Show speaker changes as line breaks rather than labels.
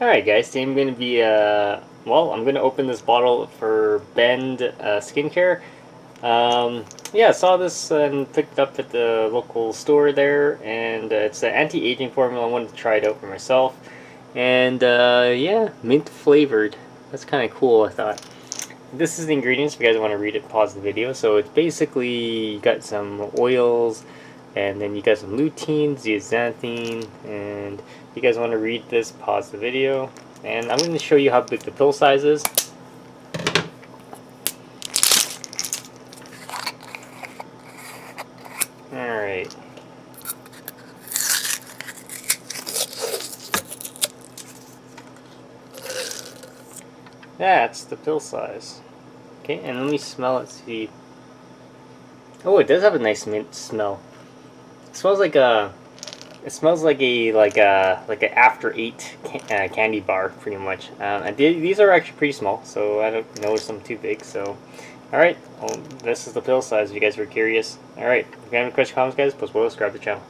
Alright guys, today I'm going to be, I'm going to open this bottle for Bend Skincare. Yeah, I saw this and picked it up at the local store there, and it's an anti-aging formula. I wanted to try it out for myself. And yeah, mint flavored. That's kind of cool, I thought. This is the ingredients if you guys want to read it, pause the video. So it's basically, you got some oils, and then you got some lutein, zeaxanthin, and if you guys want to read this, pause the video. And I'm going to show you how big the pill size is. Alright. That's the pill size. Okay, and let me smell it, see. Oh, it does have a nice mint smell. It smells like a... It smells like a after 8 candy bar, pretty much. And these are actually pretty small, so I don't notice them too big. So, all right, well, this is the pill size. If you guys were curious. All right, if you have any questions, comments, guys, please subscribe to the channel.